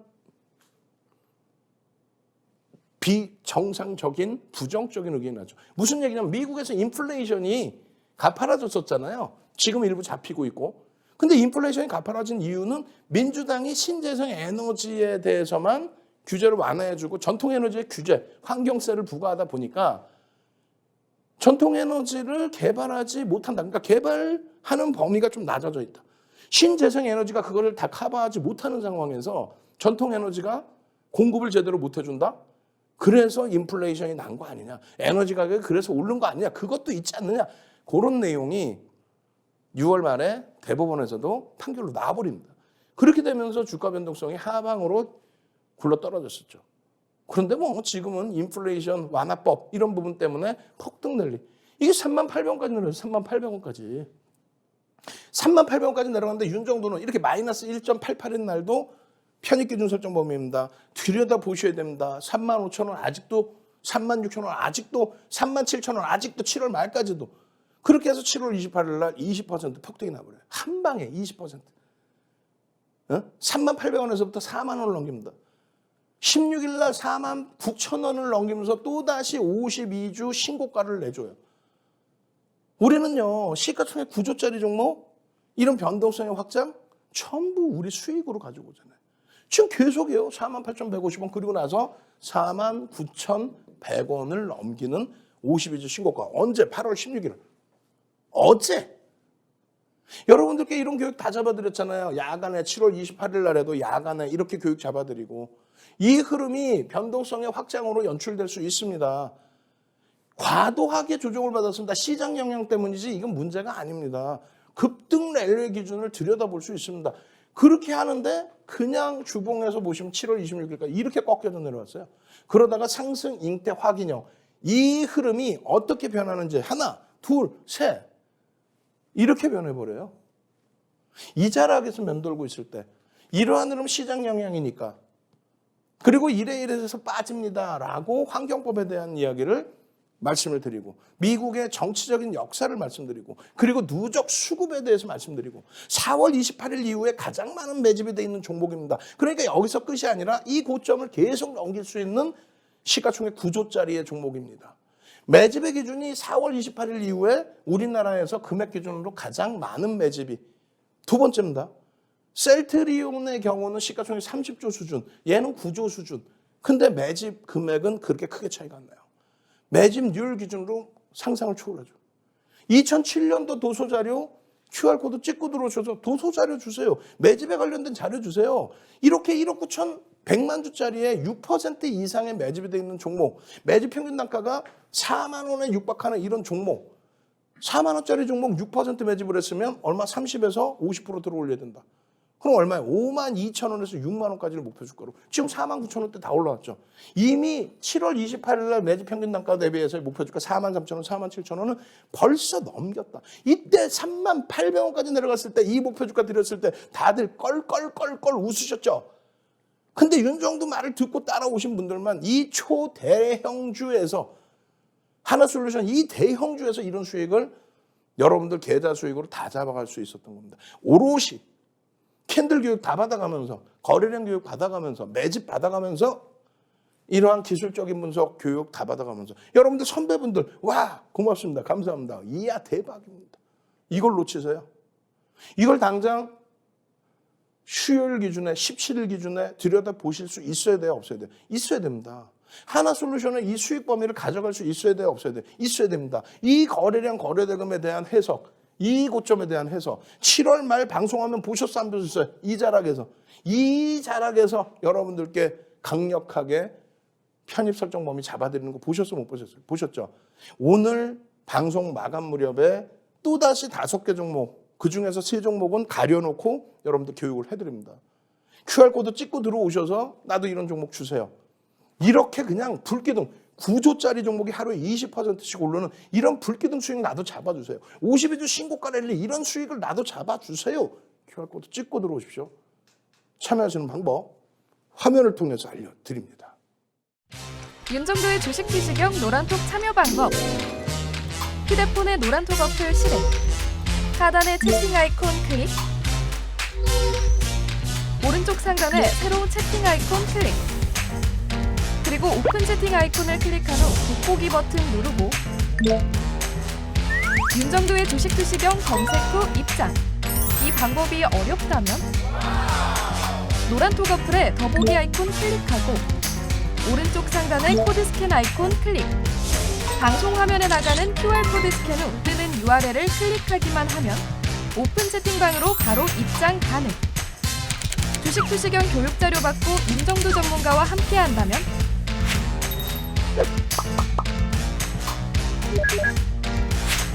비정상적인 부정적인 의견이 나죠. 무슨 얘기냐면 미국에서 인플레이션이 가파라졌었잖아요. 지금 일부 잡히고 있고. 근데 인플레이션이 가파라진 이유는 민주당이 신재생 에너지에 대해서만 규제를 완화해주고 전통 에너지의 규제, 환경세를 부과하다 보니까 전통 에너지를 개발하지 못한다. 그러니까 개발하는 범위가 좀 낮아져 있다. 신재생 에너지가 그거를 다 커버하지 못하는 상황에서 전통 에너지가 공급을 제대로 못 해준다? 그래서 인플레이션이 난 거 아니냐. 에너지 가격이 그래서 오른 거 아니냐. 그것도 있지 않느냐. 그런 내용이 6월 말에 대법원에서도 판결로 나와버립니다. 그렇게 되면서 주가 변동성이 하방으로 굴러 떨어졌었죠. 그런데 뭐 지금은 인플레이션 완화법 이런 부분 때문에 폭등 랠리. 이게 38,000원까지 내려서 38,000원까지. 38,000원까지 내려갔는데 윤정도는 이렇게 마이너스 1.88인 날도 편입기준 설정 범위입니다. 들여다 보셔야 됩니다. 35,000원 아직도 36,000원 아직도 37,000원 아직도 7월 말까지도 그렇게 해서 7월 28일 날 20% 폭등이 나버려요. 한 방에 20%. 38,000원에서부터 4만 원을 넘깁니다. 16일 날 49,000원을 넘기면서 또다시 52주 신고가를 내줘요. 우리는요. 시가총액 9조짜리 종목 이런 변동성의 확장 전부 우리 수익으로 가지고 오잖아요. 지금 계속해요. 48,150원 그리고 나서 49,100원을 넘기는 52주 신고가. 언제? 8월 16일. 어제. 여러분들께 이런 교육 다 잡아드렸잖아요. 야간에 7월 28일 날에도 야간에 이렇게 교육 잡아드리고 이 흐름이 변동성의 확장으로 연출될 수 있습니다. 과도하게 조정을 받았습니다. 시장 영향 때문이지 이건 문제가 아닙니다. 급등 랠리 기준을 들여다볼 수 있습니다. 그렇게 하는데 그냥 주봉에서 보시면 7월 26일까지 이렇게 꺾여서 내려왔어요. 그러다가 상승 잉태 확인형 이 흐름이 어떻게 변하는지 하나, 둘, 셋 이렇게 변해버려요. 이 자락에서 맴돌고 있을 때 이러한 흐름 시장 영향이니까 그리고 이래서 빠집니다라고 환경법에 대한 이야기를 말씀을 드리고 미국의 정치적인 역사를 말씀드리고 그리고 누적 수급에 대해서 말씀드리고 4월 28일 이후에 가장 많은 매집이 돼 있는 종목입니다. 그러니까 여기서 끝이 아니라 이 고점을 계속 넘길 수 있는 시가총액 9조짜리의 종목입니다. 매집의 기준이 4월 28일 이후에 우리나라에서 금액 기준으로 가장 많은 매집이 두 번째입니다. 셀트리온의 경우는 시가총액 30조 수준, 얘는 9조 수준. 근데 매집 금액은 그렇게 크게 차이가 안 나요. 매집률 기준으로 상상을 초월하죠. 2007년도 도서자료 QR코드 찍고 들어오셔서 도서자료 주세요. 매집에 관련된 자료 주세요. 이렇게 1억 9,100만 주짜리에 6% 이상의 매집이 되어 있는 종목. 매집 평균 단가가 4만 원에 육박하는 이런 종목. 4만 원짜리 종목 6% 매집을 했으면 얼마 30에서 50% 들어올려야 된다. 그럼 얼마예요? 5만 2천 원에서 6만 원까지를 목표 주가로. 지금 4만 9천 원대 다 올라왔죠. 이미 7월 28일 날 매집 평균 단가 대비해서 목표 주가 4만 3천 원, 4만 7천 원은 벌써 넘겼다. 이때 3만 800원까지 내려갔을 때 이 목표 주가 드렸을 때 다들 껄껄껄껄 웃으셨죠. 근데 윤정도 말을 듣고 따라오신 분들만 이 초대형주에서 하나솔루션 이 대형주에서 이런 수익을 여러분들 계좌 수익으로 다 잡아갈 수 있었던 겁니다. 오롯이 캔들 교육 다 받아가면서 거래량 교육 받아가면서 매집 받아가면서 이러한 기술적인 분석 교육 다 받아가면서 여러분들 선배분들 와 고맙습니다. 감사합니다. 이야 대박입니다. 이걸 놓치세요. 이걸 당장 수요일 기준에 17일 기준에 들여다보실 수 있어야 돼요? 없어야 돼요? 있어야 됩니다. 하나솔루션은 이 수익 범위를 가져갈 수 있어야 돼요? 없어야 돼요? 있어야 됩니다. 이 거래량 거래대금에 대한 해석 이 고점에 대한 해석 7월 말 방송하면 보셨어 안 보셨어요? 이 자락에서 여러분들께 강력하게 편입 설정 범위 잡아드리는 거 보셨어요? 못 보셨어요? 보셨죠? 오늘 방송 마감 무렵에 또다시 5개 종목, 그중에서 3종목은 가려놓고 여러분들 교육을 해드립니다. QR코드 찍고 들어오셔서 나도 이런 종목 주세요. 이렇게 그냥 불기둥 9조짜리 종목이 하루에 20%씩 오르는 이런 불기둥 수익 나도 잡아주세요. 52주 신고가 랠리 이런 수익을 나도 잡아주세요. QR코드 찍고 들어오십시오. 참여하시는 방법 화면을 통해서 알려드립니다. 윤정도의 주식 지식형 노란톡 참여 방법. 휴대폰의 노란톡 어플 실행. 하단의 채팅 아이콘 클릭. 오른쪽 상단에 새로운 채팅 아이콘 클릭. 그리고 오픈 채팅 아이콘을 클릭한 후 돋보기 버튼 누르고 윤정도의 주식 지식형 검색 후 입장. 이 방법이 어렵다면 노란톡 어플에 더보기 아이콘 클릭하고 오른쪽 상단의 코드 스캔 아이콘 클릭. 방송 화면에 나가는 QR코드 스캔 후 뜨는 URL을 클릭하기만 하면 오픈 채팅방으로 바로 입장 가능. 주식 투시경 교육 자료 받고 윤정도 전문가와 함께 한다면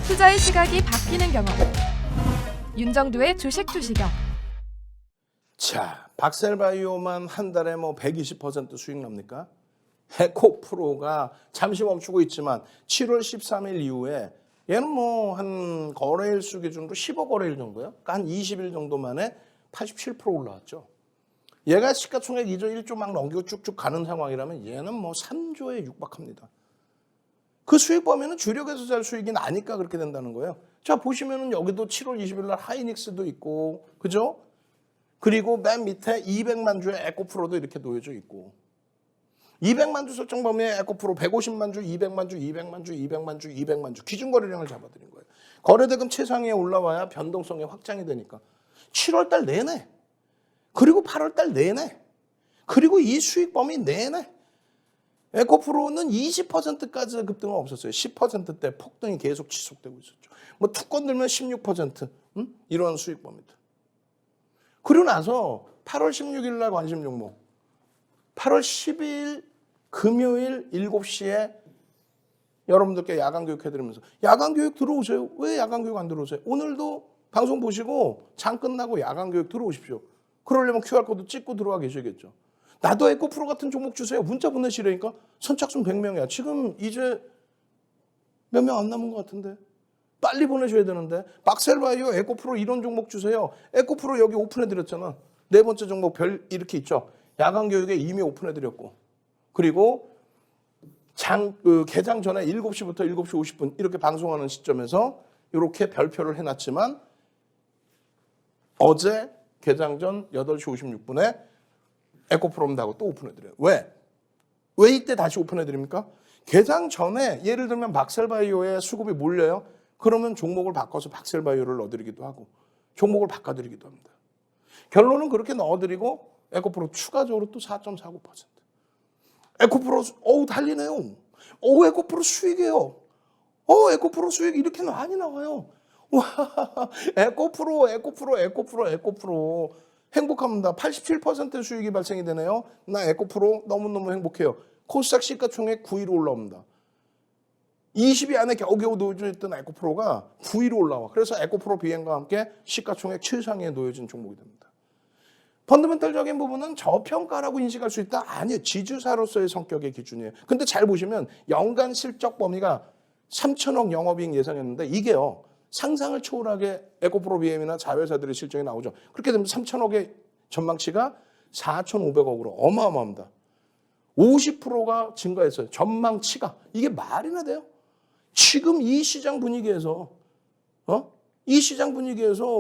투자의 시각이 바뀌는 경험. 윤정도의 주식 투시경. 자, 박셀바이오만 한 달에 뭐 120% 수익 납니까? 에코프로가 잠시 멈추고 있지만 7월 13일 이후에 얘는 뭐 한 거래일 수 기준으로 10억 거래일 정도요? 그러니까 한 20일 정도 만에 87% 올라왔죠. 얘가 시가총액 2조 1조 막 넘기고 쭉쭉 가는 상황이라면 얘는 뭐 3조에 육박합니다. 그 수익 범위는 주력에서 잘 수익이 나니까 그렇게 된다는 거예요. 자, 보시면은 여기도 7월 20일 날 하이닉스도 있고, 그죠? 그리고 맨 밑에 200만 주의 에코프로도 이렇게 놓여져 있고, 200만 주 설정 범위의 에코프로 150만 주, 200만 주, 200만 주, 200만 주, 200만 주 기준 거래량을 잡아드린 거예요. 거래대금 최상위에 올라와야 변동성이 확장이 되니까 7월 달 내내, 그리고 8월 달 내내, 그리고 이 수익 범위 내내 에코프로는 20%까지 급등은 없었어요. 10%대 폭등이 계속 지속되고 있었죠. 뭐 툭 건들면 16%, 이런 수익 범위들. 그리고 나서 8월 16일 날 관심 종목, 8월 10일 금요일 7시에 여러분들께 야간 교육 해드리면서 야간 교육 들어오세요. 왜 야간 교육 안 들어오세요? 오늘도 방송 보시고 장 끝나고 야간 교육 들어오십시오. 그러려면 QR코드 찍고 들어와 계셔야겠죠. 나도 에코프로 같은 종목 주세요. 문자 보내시라니까. 선착순 100명이야. 지금 이제 몇 명 안 남은 것 같은데. 빨리 보내셔야 되는데. 박셀바이오 에코프로 이런 종목 주세요. 에코프로 여기 오픈해드렸잖아. 네 번째 종목 별 이렇게 있죠. 야간 교육에 이미 오픈해드렸고. 그리고 개장 전에 7시부터 7시 50분 이렇게 방송하는 시점에서 이렇게 별표를 해놨지만 어제 개장 전 8시 56분에 에코프로인다고 또 오픈해드려요. 왜? 왜 이때 다시 오픈해드립니까? 개장 전에 예를 들면 박셀바이오에 수급이 몰려요. 그러면 종목을 바꿔서 박셀바이오를 넣어드리기도 하고 종목을 바꿔드리기도 합니다. 결론은 그렇게 넣어드리고 에코프로 추가적으로 또 4.49%. 에코프로 달리네요. 에코프로 수익이에요. 에코프로 수익 이렇게 많이 나와요. 와, 에코프로. 행복합니다. 87% 수익이 발생이 되네요. 나 에코프로 너무너무 행복해요. 코스닥 시가총액 9위로 올라옵니다. 20위 안에 겨우겨우 놓여져 있던 에코프로가 9위로 올라와. 그래서 에코프로 비행과 함께 시가총액 최상위에 놓여진 종목이 됩니다. 펀더멘털적인 부분은 저평가라고 인식할 수 있다? 아니에요. 지주사로서의 성격의 기준이에요. 근데 잘 보시면 연간 실적 범위가 3천억 영업이익 예상했는데 이게요. 상상을 초월하게 에코프로 BM이나 자회사들의 실적이 나오죠. 그렇게 되면 3천억의 전망치가 4,500억으로 어마어마합니다. 50%가 증가했어요. 전망치가. 이게 말이나 돼요? 지금 이 시장 분위기에서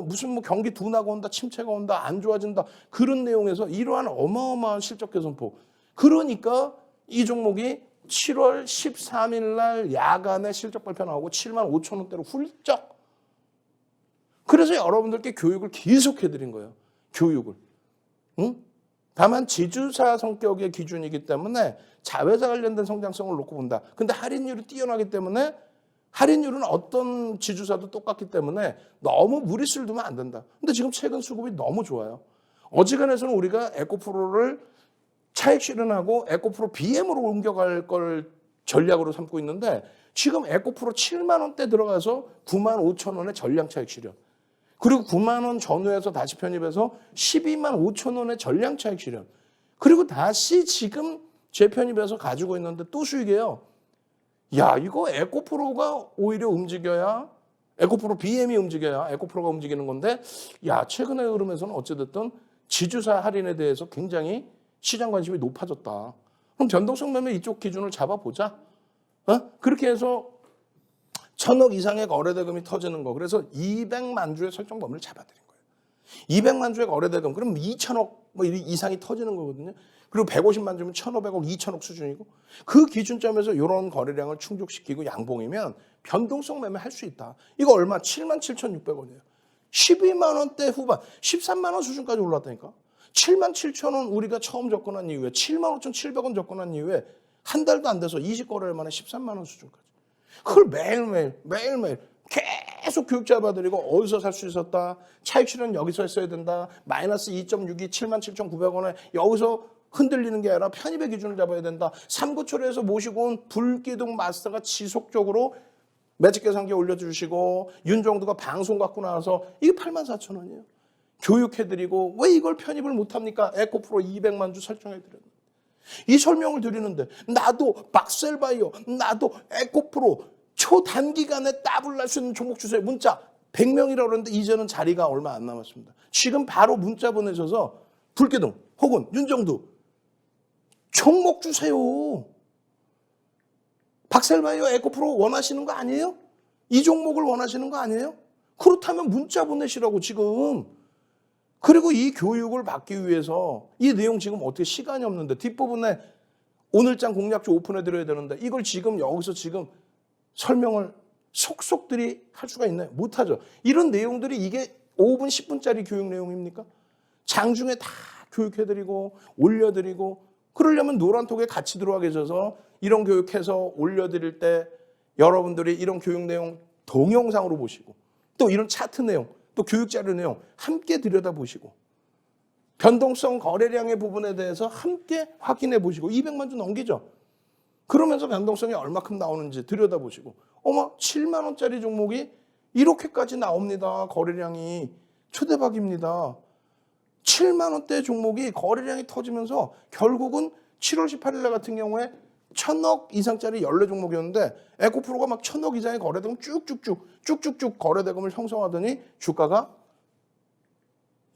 무슨 뭐 경기 둔화가 온다, 침체가 온다, 안 좋아진다 그런 내용에서 이러한 어마어마한 실적 개선폭. 그러니까 이 종목이 7월 13일 날 야간에 실적 발표 나오고 7만 5천 원대로 훌쩍. 그래서 여러분들께 교육을 계속해드린 거예요. 교육을. 다만 지주사 성격의 기준이기 때문에 자회사 관련된 성장성을 놓고 본다. 근데 할인율이 뛰어나기 때문에 할인율은 어떤 지주사도 똑같기 때문에 너무 무리수를 두면 안 된다. 근데 지금 최근 수급이 너무 좋아요. 어지간해서는 우리가 에코프로를 차익 실현하고 에코프로 BM으로 옮겨갈 걸 전략으로 삼고 있는데 지금 에코프로 7만 원대 들어가서 9만 5천 원의 전량 차익 실현. 그리고 9만 원 전후에서 다시 편입해서 12만 5천 원의 전량 차익 실현. 그리고 다시 지금 재편입해서 가지고 있는데 또 수익이에요. 야, 이거 에코프로가 오히려 움직여야, 에코프로 BM이 움직여야 에코프로가 움직이는 건데, 야, 최근의 흐름에서는 어찌됐든 지주사 할인에 대해서 굉장히 시장 관심이 높아졌다. 그럼 변동성 매매 이쪽 기준을 잡아보자. 그렇게 해서 1,000억 이상의 거래대금이 터지는 거. 그래서 200만 주의 설정 범위를 잡아드린 거예요. 200만 주의 거래대금. 그럼 2,000억 뭐 이상이 터지는 거거든요. 그리고 150만 주면 1,500억, 2,000억 수준이고 그 기준점에서 이런 거래량을 충족시키고 양봉이면 변동성 매매 할 수 있다. 이거 얼마? 77,600원이에요. 12만 원대 후반, 13만 원 수준까지 올랐다니까. 77,000원 우리가 처음 접근한 이후에 75,700원 접근한 이후에 한 달도 안 돼서 20거래일 만에 13만 원 수준까지. 그걸 매일매일 계속 교육 잡아드리고 어디서 살 수 있었다. 차익 실현 여기서 했어야 된다. 마이너스 2.62 77,900원에 여기서 흔들리는 게 아니라 편입의 기준을 잡아야 된다. 삼구초려에서 모시고 온 불기둥 마스터가 지속적으로 매직 계산기 올려주시고 윤정두가 방송 갖고 나와서 이게 84,000원이에요. 교육해드리고 왜 이걸 편입을 못합니까? 에코프로 200만 주 설정해드렸는데. 이 설명을 드리는데 나도 박셀바이오, 나도 에코프로 초단기간에 더블 날 수 있는 종목 주세요. 문자 100명이라고 그러는데 이제는 자리가 얼마 안 남았습니다. 지금 바로 문자 보내셔서 불기둥 혹은 윤정두 종목 주세요. 박셀바이오 에코프로 원하시는 거 아니에요? 이 종목을 원하시는 거 아니에요? 그렇다면 문자 보내시라고 지금. 그리고 이 교육을 받기 위해서 이 내용 지금 어떻게 시간이 없는데 뒷부분에 오늘장 공략주 오픈해드려야 되는데 이걸 지금 여기서 지금 설명을 속속들이 할 수가 있나요? 못하죠. 이런 내용들이 이게 5분, 10분짜리 교육 내용입니까? 장중에 다 교육해드리고 올려드리고 그러려면 노란톡에 같이 들어와 계셔서 이런 교육해서 올려드릴 때 여러분들이 이런 교육 내용 동영상으로 보시고 또 이런 차트 내용 또 교육자료 내용 함께 들여다보시고 변동성 거래량의 부분에 대해서 함께 확인해 보시고 200만 주 넘기죠. 그러면서 변동성이 얼마큼 나오는지 들여다보시고 어머 7만 원짜리 종목이 이렇게까지 나옵니다. 거래량이 초대박입니다. 7만 원대 종목이 거래량이 터지면서 결국은 7월 18일 날 같은 경우에 1,000억 이상짜리 14종목이었는데 에코프로가 막 1,000억 이상의 거래대금 쭉쭉쭉 거래대금을 형성하더니 주가가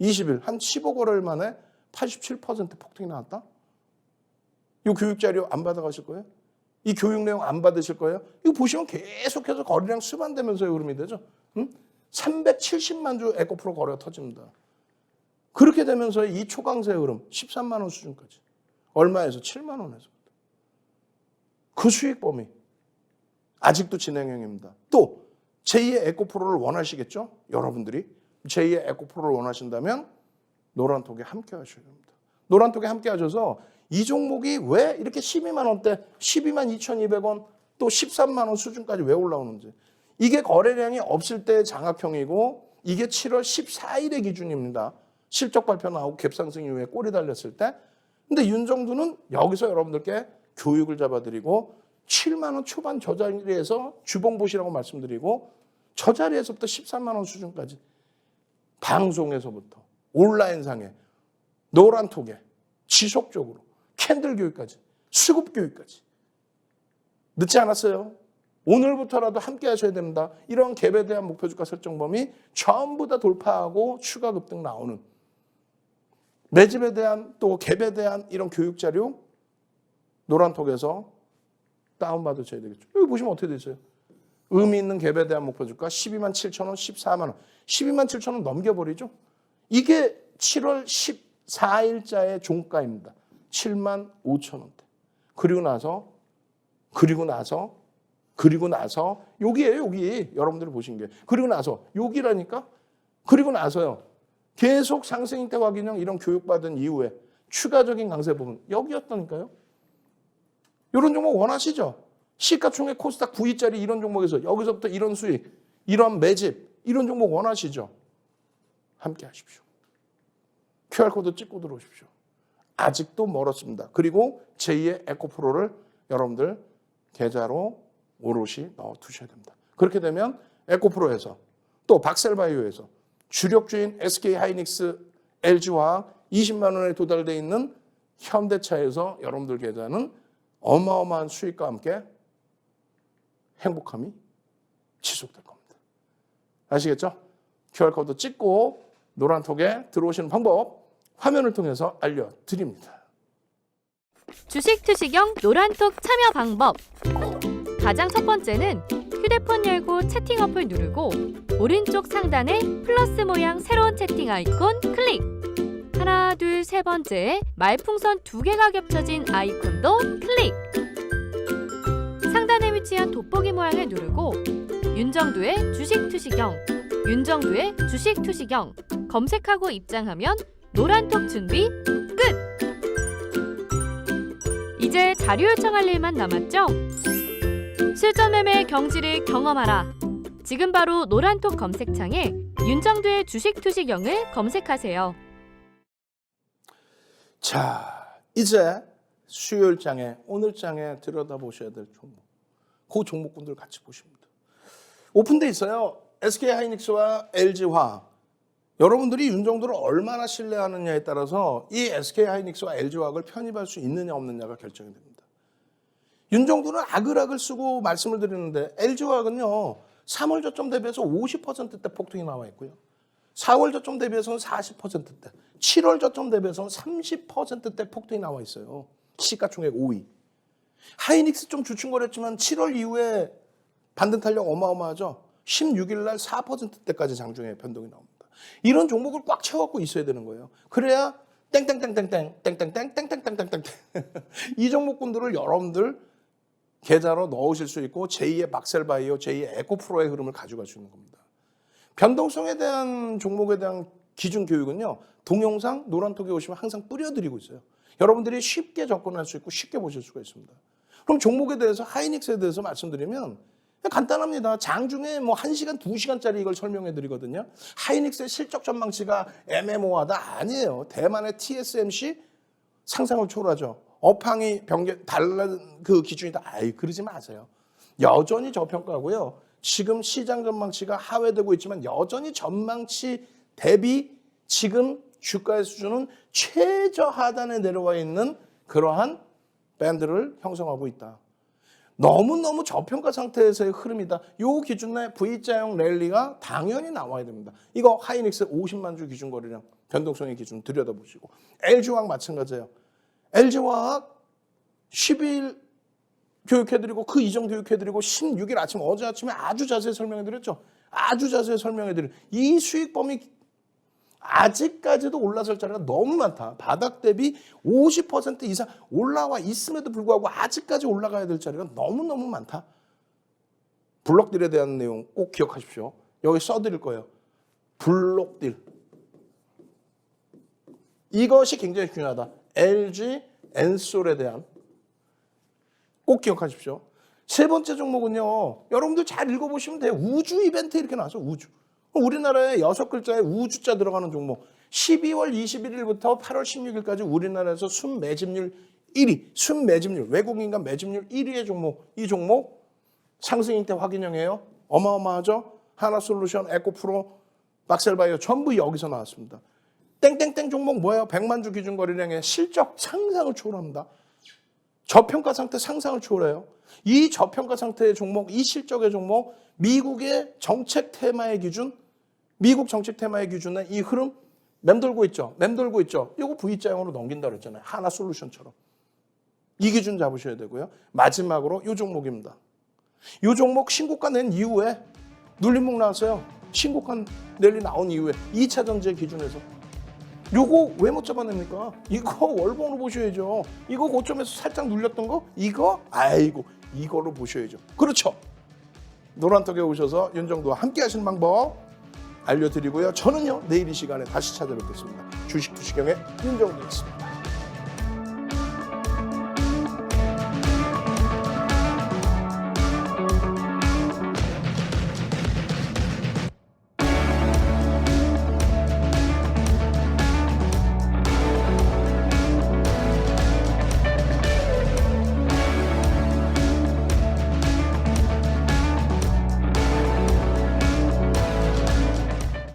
20일 한 15거래일 만에 87% 폭등이 나왔다. 이 교육자료 안 받아가실 거예요? 이 교육 내용 안 받으실 거예요? 이거 보시면 계속해서 거래량 수반되면서의 흐름이 되죠. 370만 주 에코프로 거래가 터집니다. 그렇게 되면서 이 초강세 흐름 13만 원 수준까지. 얼마에서? 7만 원에서. 그 수익 범위 아직도 진행형입니다. 또 제2의 에코프로를 원하시겠죠? 여러분들이 제2의 에코프로를 원하신다면 노란톡에 함께 하셔야 됩니다. 노란톡에 함께 하셔서 이 종목이 왜 이렇게 12만 원대, 12만 2,200원 또 13만 원 수준까지 왜 올라오는지. 이게 거래량이 없을 때의 장악형이고 이게 7월 14일의 기준입니다. 실적 발표 나오고 갭상승 이후에 꼬리 달렸을 때. 근데 윤정두는 여기서 여러분들께 교육을 잡아드리고 7만 원 초반 저 자리에서 주봉 보시라고 말씀드리고 저 자리에서부터 13만 원 수준까지 방송에서부터 온라인상에 노란톡에 지속적으로 캔들 교육까지 수급 교육까지 늦지 않았어요. 오늘부터라도 함께 하셔야 됩니다. 이런 갭에 대한 목표 주가 설정 범위 전부 다 돌파하고 추가 급등 나오는 매집에 대한 또 갭에 대한 이런 교육 자료 노란톡에서 다운받으셔야 되겠죠. 여기 보시면 어떻게 되어있어요? 의미 있는 갭에 대한 목표 주가 12만 7천 원, 14만 원. 12만 7천 원 넘겨버리죠. 이게 7월 14일자의 종가입니다. 7만 5천 원대. 그리고 나서 여기에요. 여기 여러분들이 보신 게. 그리고 나서 여기라니까. 그리고 나서요. 계속 상승 형태 확인형 이런 교육받은 이후에 추가적인 강세 부분 여기였다니까요. 이런 종목 원하시죠? 시가총액 코스닥 9위짜리 이런 종목에서 여기서부터 이런 수익, 이런 매집, 이런 종목 원하시죠? 함께 하십시오. QR코드 찍고 들어오십시오. 아직도 멀었습니다. 그리고 제2의 에코프로를 여러분들 계좌로 오롯이 넣어 두셔야 됩니다. 그렇게 되면 에코프로에서 또 박셀바이오에서 주력주인 SK하이닉스, LG화학 20만 원에 도달되어 있는 현대차에서 여러분들 계좌는 어마어마한 수익과 함께 행복함이 지속될 겁니다. 아시겠죠? QR코드 찍고 노란톡에 들어오시는 방법 화면을 통해서 알려드립니다. 주식 투시경 노란톡 참여 방법. 가장 첫 번째는 휴대폰 열고 채팅 어플 누르고 오른쪽 상단에 플러스 모양 새로운 채팅 아이콘 클릭. 하나, 둘, 세 번째에 말풍선 2개가 겹쳐진 아이콘도 클릭. 상단에 위치한 돋보기 모양을 누르고 윤정두의 주식 투시경, 윤정두의 주식 투시경 검색하고 입장하면 노란톡 준비 끝! 이제 자료 요청할 일만 남았죠? 실전 매매 경지를 경험하라. 지금 바로 노란톡 검색창에 윤정두의 주식 투시경을 검색하세요. 자, 이제 수요일장에 오늘장에 들여다보셔야 될 종목. 그 종목군들 같이 보십니다. 오픈돼 있어요. SK하이닉스와 LG화학. 여러분들이 윤정두를 얼마나 신뢰하느냐에 따라서 이 SK하이닉스와 LG화학을 편입할 수 있느냐 없느냐가 결정이 됩니다. 윤정두는 아글아글 쓰고 말씀을 드리는데 LG화학은요. 3월 저점 대비해서 50%대 폭등이 나와 있고요. 4월 저점 대비해서는 40%대, 7월 저점 대비해서는 30%대 폭등이 나와 있어요. 시가총액 5위. 하이닉스 좀 주춤거렸지만 7월 이후에 반등 탄력 어마어마하죠. 16일 날 4%대까지 장중에 변동이 나옵니다. 이런 종목을 꽉 채워갖고 있어야 되는 거예요. 그래야 땡땡땡땡땡 이 종목군들을 여러분들 계좌로 넣으실 수 있고 제2의 박셀바이오, 제2의 에코프로의 흐름을 가져갈 수 있는 겁니다. 변동성에 대한 종목에 대한 기준 교육은요. 동영상 노란톡에 오시면 항상 뿌려드리고 있어요. 여러분들이 쉽게 접근할 수 있고 쉽게 보실 수가 있습니다. 그럼 종목에 대해서 하이닉스에 대해서 말씀드리면 간단합니다. 장중에 뭐 1시간, 2시간짜리 이걸 설명해 드리거든요. 하이닉스의 실적 전망치가 애매모호하다 아니에요. 대만의 TSMC 상상을 초월하죠. 업황이 다른 그 기준이다. 그러지 마세요. 여전히 저평가고요. 지금 시장 전망치가 하회되고 있지만 여전히 전망치 대비 지금 주가의 수준은 최저하단에 내려와 있는 그러한 밴드를 형성하고 있다. 너무너무 저평가 상태에서의 흐름이다. 요 기준의 V자형 랠리가 당연히 나와야 됩니다. 이거 하이닉스 50만 주 기준 거래량 변동성의 기준 들여다보시고 LG화학 마찬가지예요. LG화학 12일 교육해드리고 그 이전 교육해드리고 16일 아침 어제 아침에 아주 자세히 설명해드렸죠. 아주 자세히 설명해드린 이 수익범위 아직까지도 올라설 자리가 너무 많다. 바닥 대비 50% 이상 올라와 있음에도 불구하고 아직까지 올라가야 될 자리가 너무너무 많다. 블록딜에 대한 내용 꼭 기억하십시오. 여기 써드릴 거예요. 블록딜. 이것이 굉장히 중요하다. LG 엔솔에 대한 꼭 기억하십시오. 세 번째 종목은요. 여러분들 잘 읽어보시면 돼요. 우주 이벤트 이렇게 나와서 우주. 우리나라에 6글자에 우주자 들어가는 종목. 12월 21일부터 8월 16일까지 우리나라에서 순매집률 1위. 순매집률. 외국인과 매집률 1위의 종목. 이 종목 상승 형태 확인형이에요. 어마어마하죠. 하나솔루션, 에코프로, 박셀바이오 전부 여기서 나왔습니다. 땡땡땡 종목 뭐예요? 100만 주 기준 거래량의 실적 상상을 초월합니다. 저평가 상태 상상을 초월해요. 이 저평가 상태의 종목, 이 실적의 종목, 미국의 정책 테마의 기준, 미국 정책 테마의 기준에 이 흐름 맴돌고 있죠. 맴돌고 있죠. 이거 V자형으로 넘긴다 그랬잖아요. 하나솔루션처럼. 이 기준 잡으셔야 되고요. 마지막으로 이 종목입니다. 이 종목 신고가 낸 이후에 눌림목 나왔어요. 신고가 랠리 나온 이후에 2차 전지 기준에서. 요거 왜 못 잡아냅니까? 이거 월봉으로 보셔야죠. 이거 고점에서 살짝 눌렸던 거? 이거? 아이고 이거로 보셔야죠. 그렇죠. 노란톡에 오셔서 윤정두와 함께 하시는 방법 알려드리고요. 저는요 내일 이 시간에 다시 찾아뵙겠습니다. 주식 투시경의 윤정두였습니다.